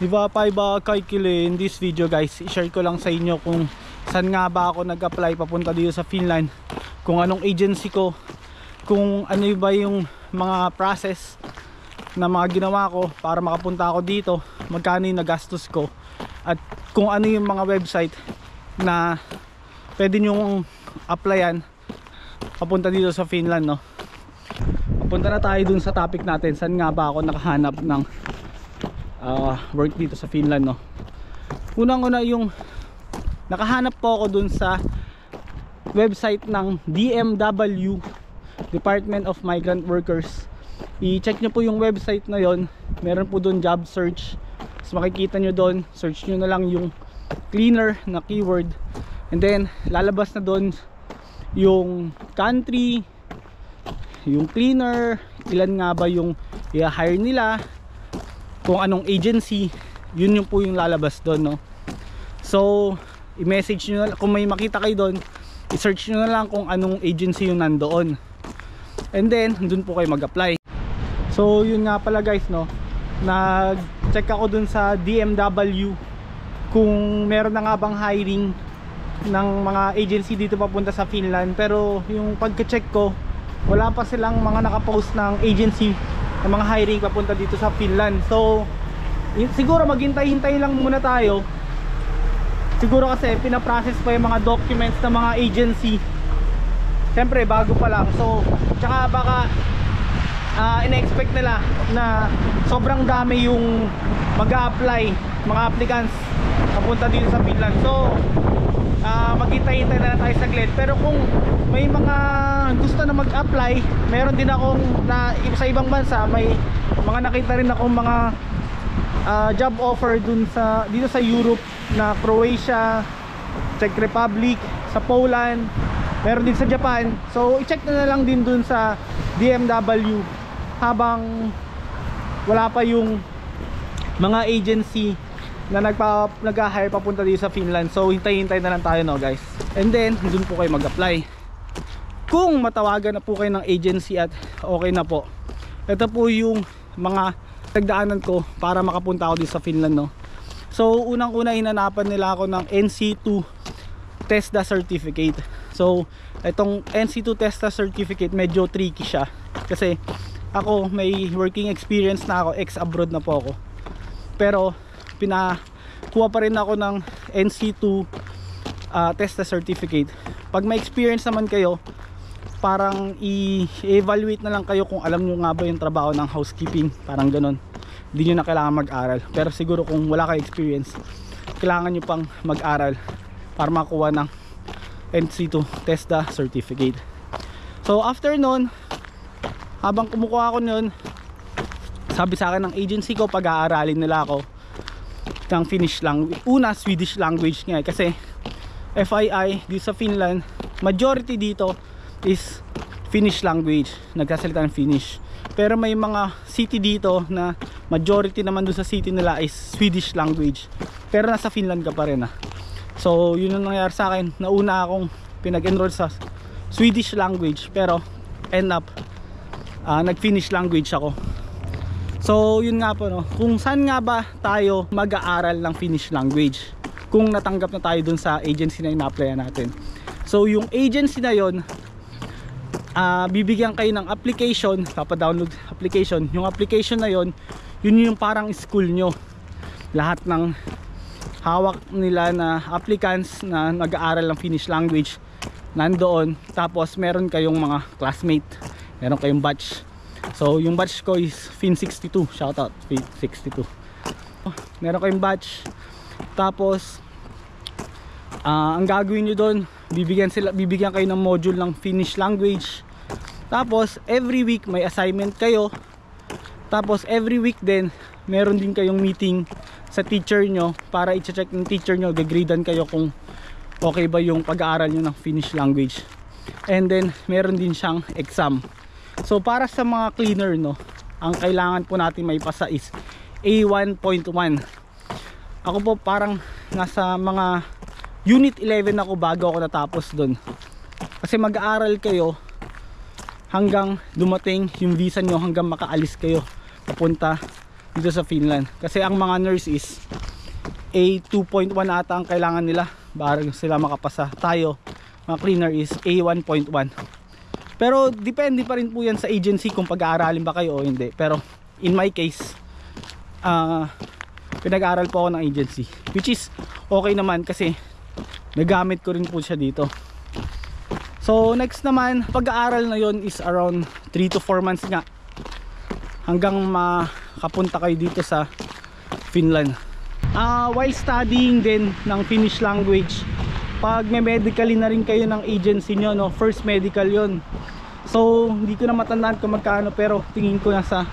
Diba pa kaikile, in this video guys, i-share ko lang sa inyo kung saan nga ba ako nag-apply papunta dito sa Finland, kung anong agency ko, kung ano ba yung mga process na mga ginawa ko para makapunta ako dito, magkano yung nagastos ko, at kung ano yung mga website na pwede nyong applyan papunta dito sa Finland, no? Papunta na tayo dun sa topic natin, saan nga ba ako nakahanap ng work dito sa Finland, no? Unang-una yung nakahanap po ako dun sa website ng DMW, Department of Migrant Workers. I-check nyo po yung website na yon. Meron po dun job search. So makikita nyo dun, search nyo na lang yung cleaner na keyword, and then lalabas na dun yung country, yung cleaner, ilan nga ba yung i-hire nila, kung anong agency, yun yung po yung lalabas doon, no? So i-message nyo na, kung may makita kayo doon, i-search nyo na lang kung anong agency yung nandoon, and then dun po kayo mag-apply. So yun nga pala guys, no, nag-check ako dun sa DMW kung meron na nga bang hiring ng mga agency dito papunta sa Finland, pero yung pagka-check ko, wala pa silang mga nakapost ng agency ng mga hiring papunta dito sa Finland. So siguro maghintay-hintay lang muna tayo, siguro kasi pinaprocess pa yung mga documents ng mga agency, siyempre bago pa lang. So tsaka baka in-expect nila na sobrang dami yung mag-a-apply, mga applicants papunta dito sa Finland. So maghintay-hintay na lang tayo saglit. Pero kung may mga gusto na mag-apply, meron din akong sa ibang bansa, may mga nakita rin akong mga job offer dun sa dito sa Europe, na Croatia, Czech Republic, sa Poland, meron din sa Japan. So i-check na lang din dun sa DMW habang wala pa yung mga agency na nag-hire papunta dito sa Finland. So hintay-hintay na lang tayo, no guys, and then dun po kayo mag-apply. Kung matawagan na po kayo ng agency at okay na po, ito po yung mga tagdaanan ko para makapunta ako dito sa Finland, no? So unang-una, hinanapan nila ako ng NC2 TESDA certificate. So itong NC2 TESDA certificate medyo tricky siya, kasi ako may working experience na ako, ex-abroad na po ako, pero pinakuha pa rin ako ng NC2 TESDA certificate. Pag may experience naman kayo, parang i-evaluate na lang kayo kung alam nyo nga ba yung trabaho ng housekeeping, parang ganon. Hindi nyo na kailangan mag-aral. Pero siguro kung wala kayo experience, kailangan nyo pang mag-aral para makuha ng NC2 TESDA certificate. So after nun, habang kumukuha ako nun, sabi sa akin ng agency ko, pag-aaralin nila ako ng Finnish language. Una, Swedish language nga, kasi FYI, dito sa Finland, majority dito is Finnish language, nagsasalita ng Finnish. Pero may mga city dito na majority naman doon sa city nila is Swedish language, pero nasa Finland ka pa rin. So yun ang nangyari sa akin, nauna akong pinag-enroll sa Swedish language, pero end up nag-Finnish language ako. So yun nga po, no, kung saan nga ba tayo mag-aaral ng Finnish language kung natanggap na tayo dun sa agency na ina-applyan natin. So yung agency na yon, bibigyan kayo ng application, papadownload application. Yung application na yon, yun yung parang school nyo. Lahat ng hawak nila na applicants na nag-aaral ng Finnish language nandoon. Tapos meron kayong mga classmate, meron kayong batch. So yung batch ko is Fin62, shoutout Fin62. Meron kayong batch. Tapos ang gagawin nyo doon, bibigyan kayo ng module ng Finnish language. Tapos every week may assignment kayo. Tapos every week din meron din kayong meeting sa teacher nyo para i-check ng teacher nyo, gagradean kayo kung okay ba yung pag-aaral nyo ng Finnish language. And then meron din siyang exam. So para sa mga cleaner, no, ang kailangan po natin may pasa is A1.1. Ako po parang nasa mga Unit 11 ako bago ako natapos doon. Kasi mag-aaral kayo hanggang dumating yung visa nyo, hanggang makaalis kayo papunta dito sa Finland. Kasi ang mga nurse is A2.1 ata ang kailangan nila para sila makapasa. Tayo, mga cleaner is A1.1. Pero depende pa rin po yan sa agency kung pag-aaralin ba kayo o hindi. Pero in my case, pinag-aaral po ako ng agency, which is okay naman kasi nagamit ko rin po siya dito. So next naman, pag-aaral na yon is around 3 to 4 months nga hanggang makapunta kayo dito sa Finland. While studying din ng Finnish language, pag may medically na rin kayo ng agency nyo, no, first medical yon. So hindi ko na matandaan kung magkano, pero tingin ko nasa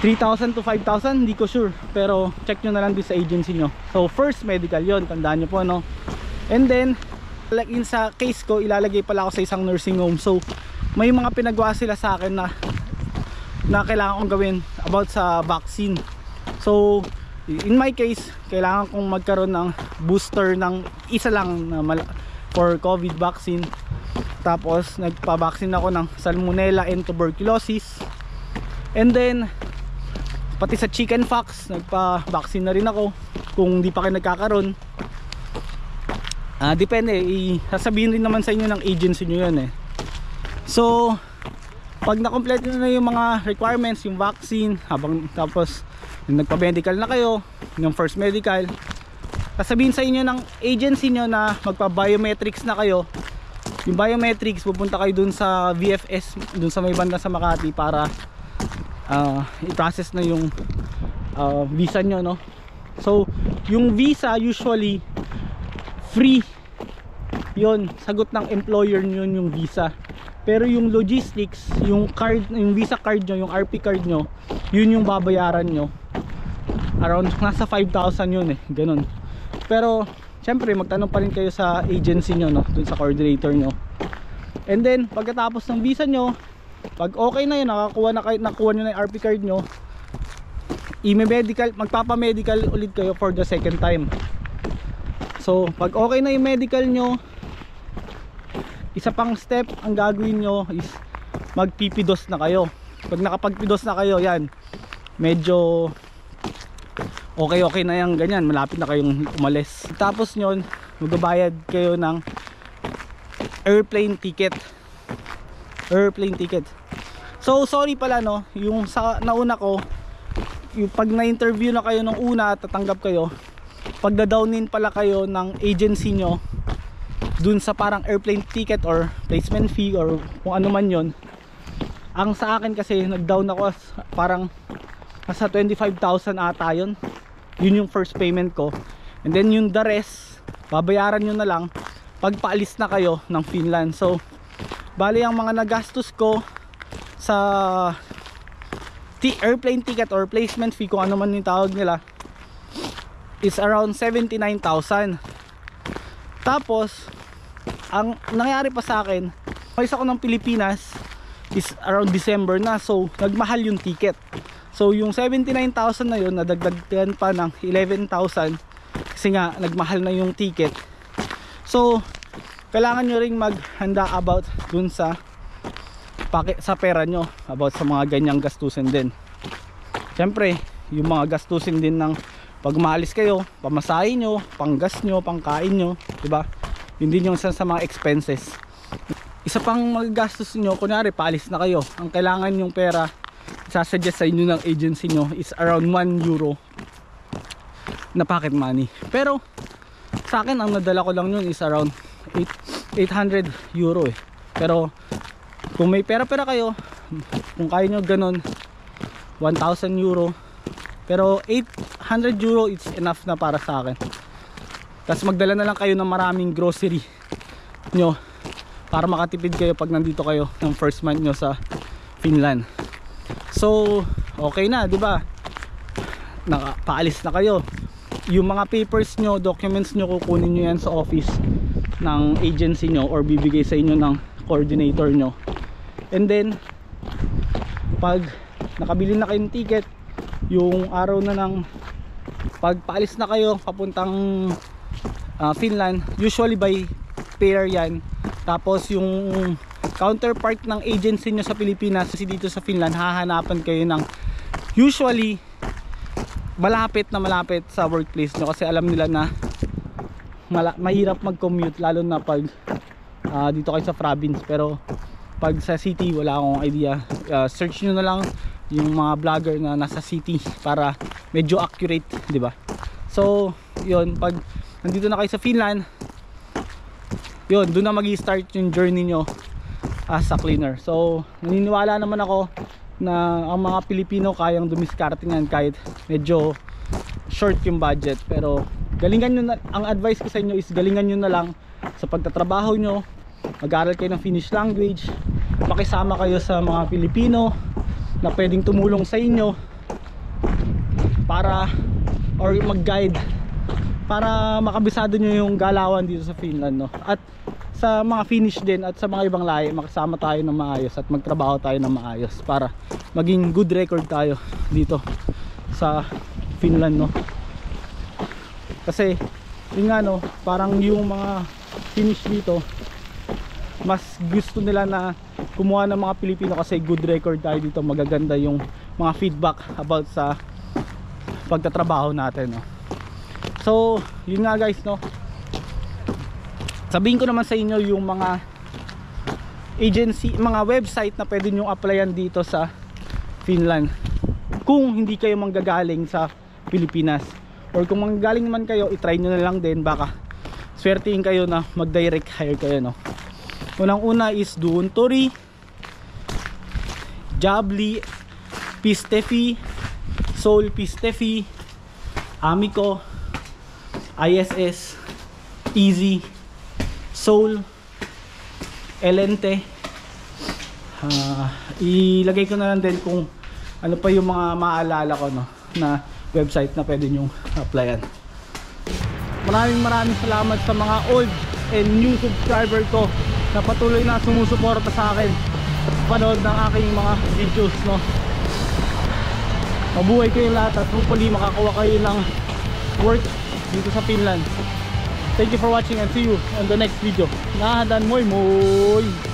3,000 to 5,000, hindi ko sure, pero check nyo na lang din sa agency nyo. So first medical yon, tandaan nyo po, no. And then like in sa case ko, ilalagay pala ako sa isang nursing home. So may mga pinagawa sila sa akin na kailangan kong gawin about sa vaccine. So in my case, kailangan kong magkaroon ng booster ng isa lang na for COVID vaccine. Tapos nagpa-vaccine ako ng salmonella and tuberculosis. And then pati sa chickenpox, nagpa-vaccine na rin ako kung di pa kayo nagkakaroon. Depende, sasabihin rin naman sa inyo ng agency nyo yun eh. So pag na-complete na yung mga requirements, yung vaccine, tapos yung nagpa-medical na kayo, yung first medical, sasabihin sa inyo ng agency nyo na magpa-biometrics na kayo. Yung biometrics, pupunta kayo dun sa VFS, dun sa may banda sa Makati para i-process na yung visa nyo, no? So yung visa usually free yon, sagot ng employer nyo yung visa. Pero yung logistics, yung card, yung visa card nyo, yung RP card nyo, yun yung babayaran nyo. Around nasa 5,000 yun eh, ganun. Pero syempre magtanong pa rin kayo sa agency nyo, no, dun sa coordinator nyo. And then pagkatapos ng visa nyo, pag okay na yun, nakuha nyo na yung RP card nyo, magpapa-medical ulit kayo for the second time. So pag okay na yung medical nyo, isa pang step ang gagawin nyo is magpipidos na kayo. Pag nakapagpidos na kayo, yan, medyo okay na yan, ganyan, malapit na kayong umalis. Tapos nyon, magbabayad kayo ng airplane ticket. So sorry pala, no, yung sa nauna ko, yung pag na-interview na kayo nung una at tatanggap kayo, pagdadownin pala kayo ng agency nyo dun sa parang airplane ticket or placement fee or kung ano man yon. Ang sa akin kasi nag-down ako parang nasa 25,000 ata yun. Yun yung first payment ko. And then yung the rest, babayaran nyo na lang pag paalis na kayo ng Finland. So bali ang mga nagastos ko sa airplane ticket or placement fee, kung ano man yung tawag nila, is around 79,000. Tapos ang nangyari pa sa akin, umalis ako ng Pilipinas is around December na, so nagmahal yung ticket. So yung 79,000 na yun, nadagdagan pa ng 11,000 kasi nga nagmahal na yung ticket. So kailangan nyo ring maghanda about dun sa pera nyo, about sa mga ganyang gastusin din. Siyempre yung mga gastusin din ng pag maalis kayo, pamasahin nyo, panggas nyo, pangkain nyo, diba? Hindi yung sa mga expenses. Isa pang magagastos nyo, kunyari paalis na kayo, ang kailangan yung pera sasuggest sa inyo ng agency nyo is around 1 euro na pocket money. Pero sa akin ang nadala ko lang yun is around 800 euro eh. Pero kung may pera kayo, kung kaya nyo ganun, 1,000 euro, pero 800 euro it's enough na para sa akin. Tapos magdala na lang kayo ng maraming grocery nyo para makatipid kayo pag nandito kayo ng first month nyo sa Finland. So okay na, di ba? Nakapaalis na kayo. Yung mga papers nyo, documents nyo, kukunin nyo yan sa office ng agency nyo or bibigay sa inyo ng coordinator nyo. And then pag nakabili na kayong ticket, yung araw na ng pagpaalis na kayo papuntang Finland, usually by pair yan. Tapos yung counterpart ng agency nyo sa Pilipinas, kasi dito sa Finland hahanapan kayo ng usually malapit sa workplace nyo, kasi alam nila na mahirap mag-commute, lalo na pag dito kayo sa province. Pero pag sa city, wala akong idea. Search nyo na lang yung mga vlogger na nasa city para medyo accurate, di ba? So yun, pag nandito na kayo sa Finland, yun, doon na mag-i-start yung journey nyo as a cleaner. So naniniwala naman ako na ang mga Pilipino kayang dumiskarte yan kahit medyo short yung budget. Pero galingan nyo na, ang advice ko sa inyo is galingan nyo na lang sa pagtatrabaho nyo, mag-aaral kayo ng Finnish language, makisama kayo sa mga Pilipino na pwedeng tumulong sa inyo para, or mag-guide para makabisado nyo yung galawan dito sa Finland, no? At sa mga Finnish din at sa mga ibang lahi, makasama tayo ng maayos at magtrabaho tayo ng maayos para maging good record tayo dito sa Finland, no? Kasi yun nga, no, parang yung mga Finnish dito, mas gusto nila na kumuha ng mga Pilipino kasi good record tayo dito, magaganda yung mga feedback about sa pagtatrabaho natin, no? So yun nga guys, no, sabihin ko naman sa inyo yung mga agency, mga website na pwede nyo applyan dito sa Finland kung hindi kayo manggagaling sa Pilipinas. Or kung manggagaling naman kayo, itry nyo na lang din, baka swertihin kayo na mag-direct hire kayo, no? Unang una is Duuntori, Jobly, Pistefi, Soul Pistefi, Amico, ISS, Easy, Soul, Elente. Ilagay ko na lang din kung ano pa yung mga maalala ko, no, na website na pwede nyong applyan. Maraming salamat sa mga old and new subscriber ko na patuloy na sumusuporta sa akin at panood ng aking mga videos, no. Mabuhay kayo lahat at hopefully makakuha kayo ng work dito sa Finland. Thank you for watching and see you on the next video. Nahadan moy moy.